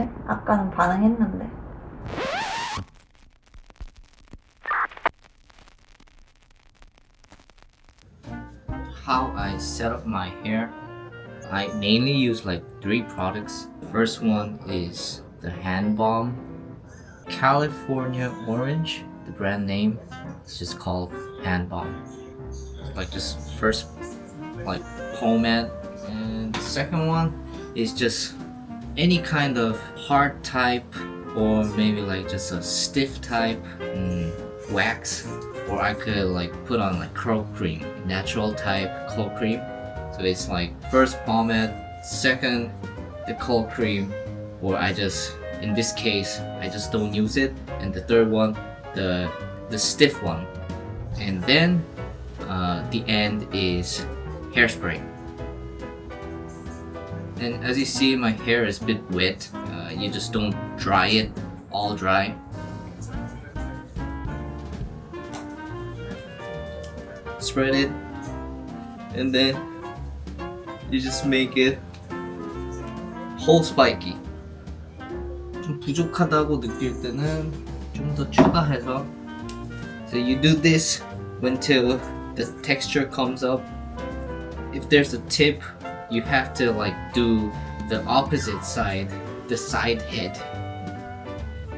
그래? 아까는 반응했는데. How I set up my hair, I mainly use like 3 products. First one is the Hand Balm California Orange, the brand name. It's just called Hand Balm. Like just first like pomade, and the second one is just any kind of hard type or maybe like just a stiff type wax, or I could like put on like curl cream, natural type curl cream. So it's like first pomade, second the curl cream, or I just, in this case I just don't use it, and the third one the stiff one, and then the end is hairspray. And as you see, my hair is a bit wet. You just don't dry it all dry. Spread it, and then you just make it whole spiky. 좀 부족하다고 느낄 때는 좀 더 추가해서. So you do this until the texture comes up. If there's a tip, you have to like do the opposite side, the side head.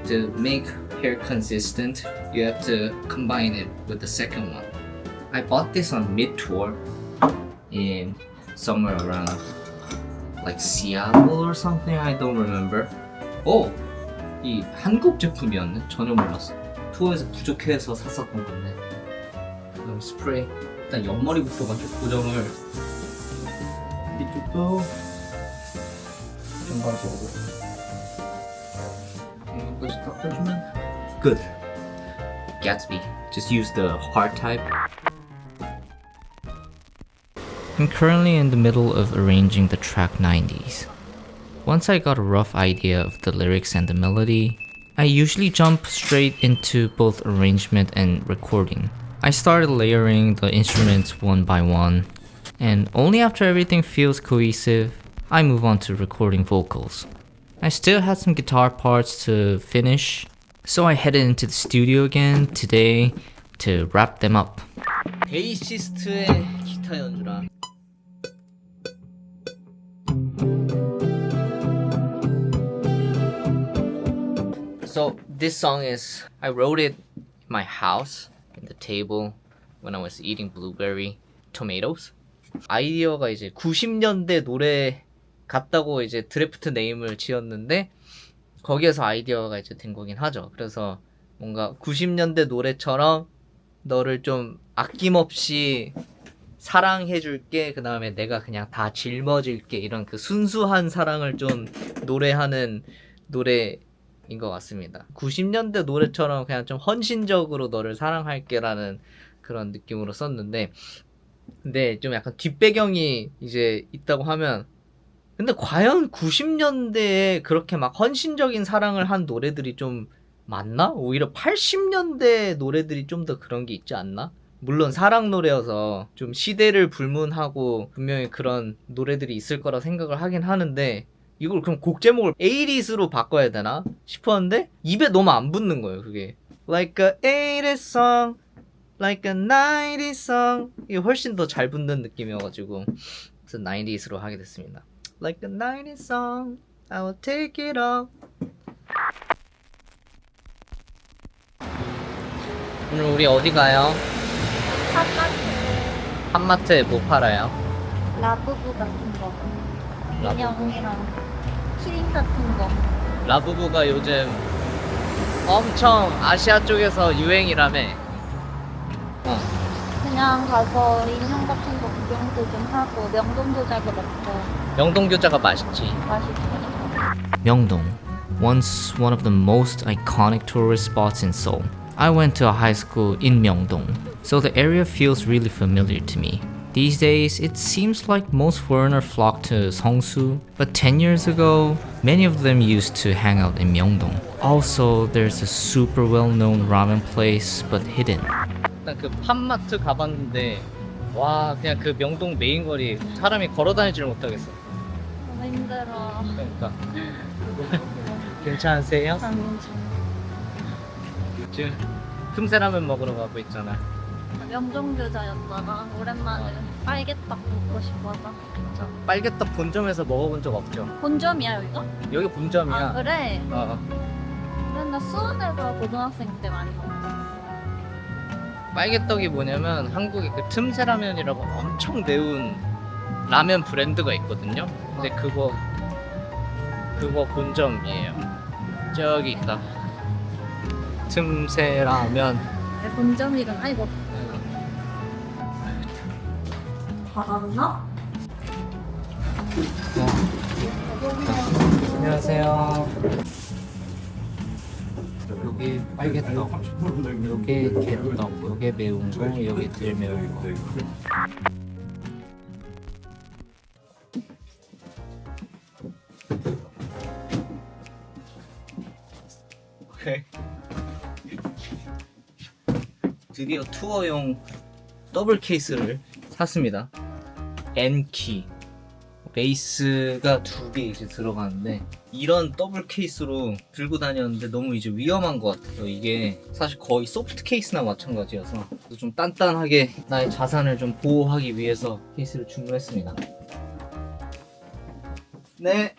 To make hair consistent, you have to combine it with the second one. I bought this on mid-tour in somewhere around like Seattle or something, I don't remember. 오! 이 한국 제품이었네? 전혀 몰랐어. 투어에서 부족해서 샀었던 건데. 그다음 스프레이. 일단 옆머리부터 먼저 고정을. 이쪽도 전반적으로 여기까지 닦아주면 good. Gatsby. Just use the hard type. I'm currently in the middle of arranging the track 90s. Once I got a rough idea of the lyrics and the melody, I usually jump straight into both arrangement and recording. I started layering the instruments one by one, and only after everything feels cohesive, I move on to recording vocals. I still had some guitar parts to finish, so I headed into the studio again today to wrap them up. 베이시스트의 기타 연주라. So this song is, I wrote it in my house, in the table, when I was eating blueberry tomatoes. 아이디어가 이제 90년대 노래 같다고 이제 드래프트 네임을 지었는데, 거기에서 아이디어가 이제 된 거긴 하죠. 그래서 뭔가 90년대 노래처럼 너를 좀 아낌없이 사랑해줄게, 그 다음에 내가 그냥 다 짊어질게, 이런 그 순수한 사랑을 좀 노래하는 노래인 것 같습니다. 90년대 노래처럼 그냥 좀 헌신적으로 너를 사랑할게라는 그런 느낌으로 썼는데, 근데 좀 약간 뒷배경이 이제 있다고 하면, 근데 과연 90년대에 그렇게 막 헌신적인 사랑을 한 노래들이 좀 맞나? 오히려 80년대 노래들이 좀 더 그런 게 있지 않나? 물론 사랑 노래여서 좀 시대를 불문하고 분명히 그런 노래들이 있을 거라 생각을 하긴 하는데, 이걸 그럼 곡 제목을 80s로 바꿔야 되나 싶었는데 입에 너무 안 붙는 거예요. 그게 Like a 80s song, like a 90s song, 이게 훨씬 더 잘 붙는 느낌이어가지고 그래서 90s로 하게 됐습니다. Like a 90s song, I will take it all. 오늘 우리 어디 가요? 한마트에 뭐 팔아요? 라부부 같은 거. 라부부? 인형이랑 키링 같은 거. 라부부가 요즘 엄청 아시아 쪽에서 유행이라며. 그냥 가서 인형 같은 거 구경도 좀 하고 명동교자도 먹고. 명동교자가 맛있지. 맛있어. Myeongdong, once one of the most iconic tourist spots in Seoul. I went to a high school in Myeongdong, so the area feels really familiar to me. These days, it seems like most foreigners flock to Seongsu, but 10 years ago, many of them used to hang out in Myeongdong. Also, there's a super well-known ramen place, but hidden. 일단 그 팜마트 가봤는데, 와, 그냥 그 명동 메인 거리 사람이 걸어 다니지를 못하겠어. 너무 힘들어. 그러니까 괜찮으세요? 아니, 지금 틈새라면 먹으러 가고 있잖아. 명동교자였다가 오랜만에 빨개떡 먹고 싶어서. 진짜. 빨개떡 본점에서 먹어본 적 없죠? 본점이야 여기가? 여기 본점이야. 아 그래? 어. 맨날 수원에서 고등학생 때 많이 먹었어. 빨개떡이 뭐냐면 한국에 그 틈새라면이라고 엄청 매운 라면 브랜드가 있거든요. 근데 그거 본점이에요. 저기 있다. 틈새라면. 내 본점 이름 아이고 받았나? 안녕하세요. 여기 빨개떡, 여기 개떡, 여기 매운 거, 여기 덜 매운 거. 오케이. 드디어 투어용 더블 케이스를 샀습니다. N키. 베이스가 2개 이제 들어가는데 이런 더블 케이스로 들고 다녔는데 너무 이제 위험한 것 같아서 이게 사실 거의 소프트 케이스나 마찬가지여서 좀 단단하게 나의 자산을 좀 보호하기 위해서 케이스를 주문했습니다. 네.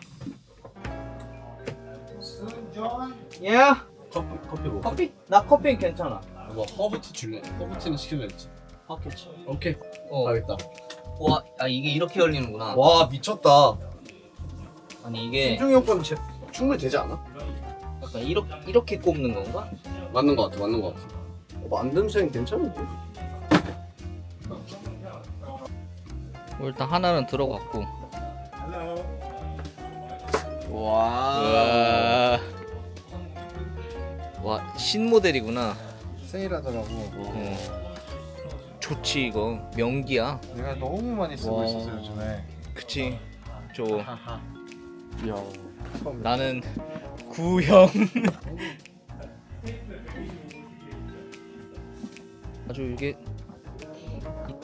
Yeah. 커피 뭐? 커피? 나 커피 괜찮아. 뭐 허브티 줄래? 허브티는 시키면 되지. 커피치. 오케이. 어. 알겠다. 와, 아 이게 이렇게 열리는구나. 와 미쳤다. 아니 이게 신중이 형 건 충분히 되지 않아? 약간 이렇게 꼽는 건가? 맞는 거 같아. 맞는 거 같아. 만듦새는 괜찮은데. 일단 하나는 들어갔고. 와. 와 신모델이구나. 세일하더라고. 좋지 이거 명기야. 내가 너무 많이 쓰고 와. 있었어 요즘에. 그치. 저 이야. 나는 구형. 아주 이게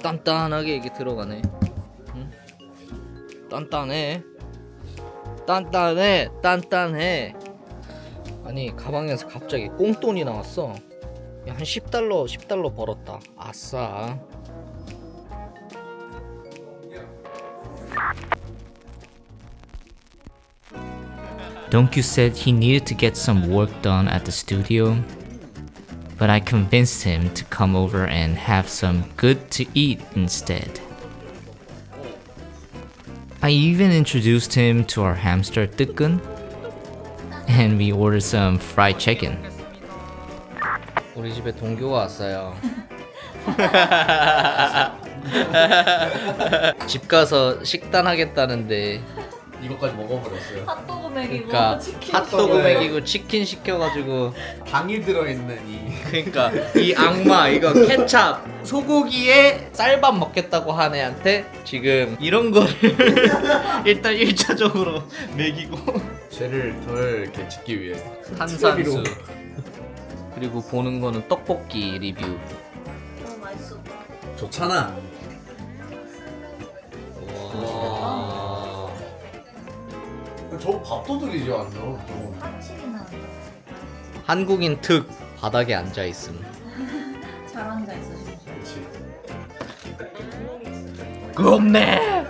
단단하게 이게 들어가네. 응? 단단해. 단단해. 아니 가방에서 갑자기 꽁돈이 나왔어. 한 10달러 벌었다. 아싸. Donkyu said he needed to get some work done at the studio, but I convinced him to come over and have some good to eat instead. I even introduced him to our hamster Tukun, and we ordered some fried chicken. 우리 집에 동교가 왔어요. 집 가서 식단 하겠다는데 이것까지 먹어버렸어요. 핫도그 먹이고 그러니까 치킨 핫도그 먹이고 치킨 시켜가지고 당이 들어있는 이. 그러니까 이 악마 이거 케찹 소고기에 쌀밥 먹겠다고 한 애한테 지금 이런 거를 일단 1차적으로 먹이고 죄를 덜 이렇게 짓기 위해. 탄산수 그리고 보는 거는 떡볶이 리뷰. 너무 맛있어. 좋잖아. 와. 저 밥도둑이지 완전. 확실히 나 한국인 특 바닥에 앉아 있음. 잘 앉아 있어 진짜. 그렇지. 겁네.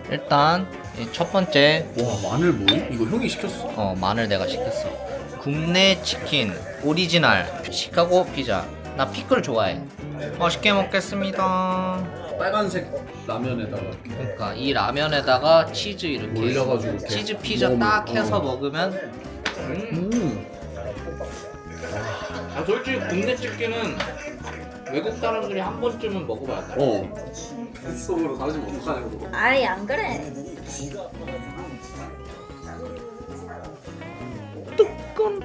일단 이첫 번째 와 마늘 모임? 이거 형이 시켰어? 마늘 내가 시켰어. 국내 치킨 오리지널 시카고 피자. 나 피클 좋아해. 맛있게 먹겠습니다. 빨간색 라면에다가 이렇게. 그러니까 이 라면에다가 치즈 이렇게 올려가지고 이렇게 치즈 피자 먹으면, 딱 해서 먹으면 아 솔직히 국내 치킨은 외국 사람들이 한 번쯤은 먹어봐야 돼. 속으로 사실 어떡하냐고. 아이 안 그래. 뚜껑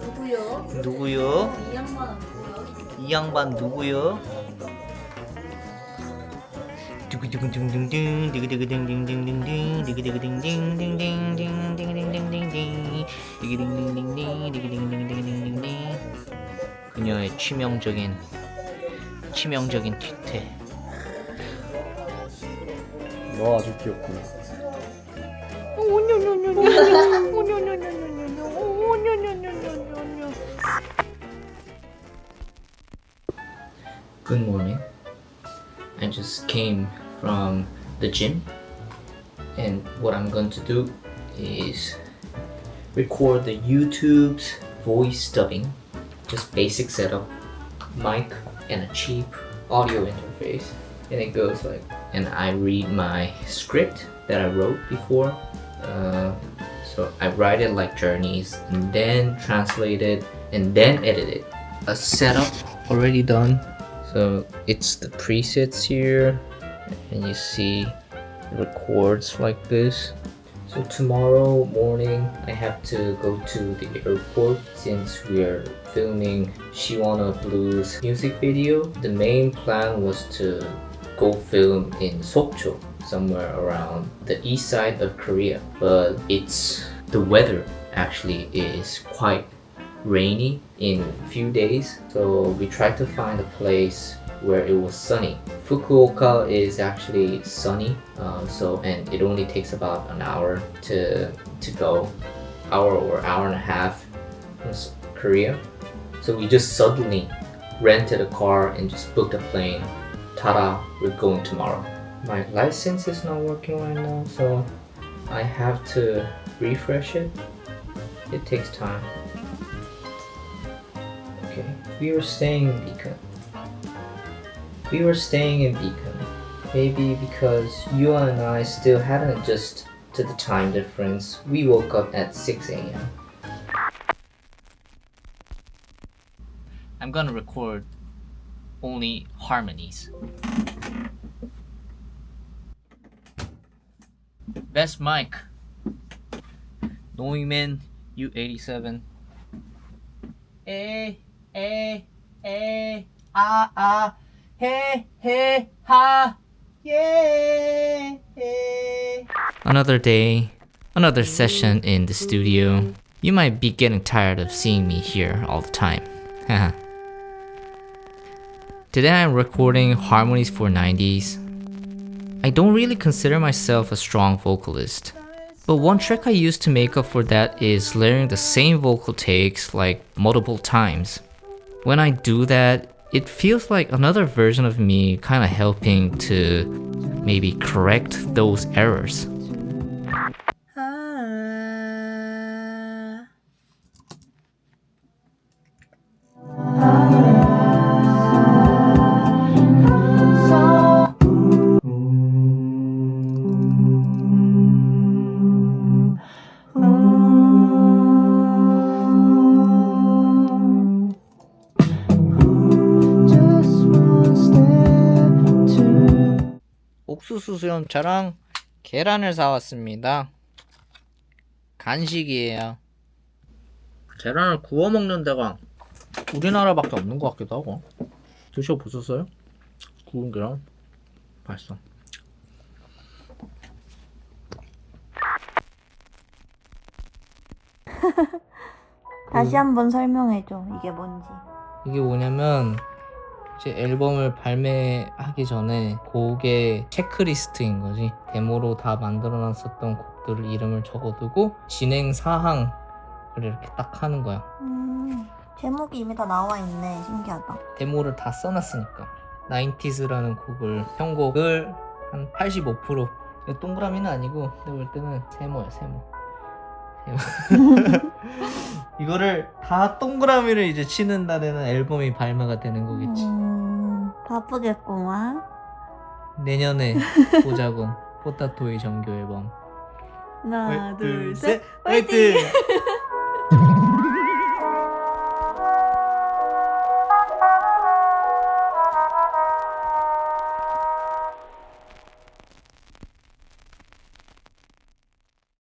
누구요? 누구요? 이 양반은 누구요? 이 양반 누구요? 두구두구둥둥둥 두구두구둥둥둥둥둥 두구두구둥둥둥둥둥 두구둥둥둥둥둥 두구둥둥둥둥 두구둥둥둥둥둥 그녀의 치명적인 뒤태. 와 아주 귀엽고. Good morning. I just came from the gym, and what I'm going to do is record the YouTube's voice dubbing. Just basic setup, mic and a cheap audio interface, and it goes like, and I read my script that I wrote before. So I write it like journeys, and then translate it, and then edit it. A setup already done. So it's the presets here, and you see it records like this. So tomorrow morning I have to go to the airport since we are filming She Wanna Blues music video. The main plan was to go film in Sokcho, somewhere around the east side of Korea, but the weather actually is quite rainy in a few days, so we tried to find a place where it was sunny. Fukuoka is actually sunny, and it only takes about an hour to go, hour or hour and a half from Korea. So we just suddenly rented a car and just booked a plane. Ta-da, we're going tomorrow. My license is not working right now, so I have to refresh it. It takes time. Okay, we were staying in Beacon. Maybe because Yua and I still hadn't adjusted to the time difference. We woke up at 6 a.m. I'm gonna record only harmonies. Best mic. Neumann U87. Hey, ah, hey, ha, yeah. Another day, another session in the studio. You might be getting tired of seeing me here all the time. Today I'm recording harmonies for 90s. I don't really consider myself a strong vocalist, but one trick I use to make up for that is layering the same vocal takes like multiple times. When I do that, it feels like another version of me kind of helping to maybe correct those errors. 옥수수 수염차랑 계란을 사왔습니다. 간식이에요. 계란을 구워 먹는 데가 우리나라밖에 없는 것 같기도 하고. 드셔보셨어요? 구운 계란? 맛있어. 다시 한번 설명해줘. 이게 뭔지. 이게 뭐냐면 이제 앨범을 발매하기 전에 곡의 체크리스트인 거지. 데모로 다 만들어놨었던 곡들을 이름을 적어두고 진행 사항을 이렇게 딱 하는 거야. 제목이 이미 다 나와 있네. 신기하다. 데모를 다 써놨으니까. 90s라는 곡을 편곡을 한 85%. 이거 동그라미는 아니고 내가 볼 때는 세모야 세모. 이거를 다 동그라미를 이제 치는 날에는 앨범이 발매가 되는 거겠지. 바쁘겠구만. 내년에 보자군. 포타토이 정규 앨범. 하나, 둘, 셋, 화이팅! 화이팅!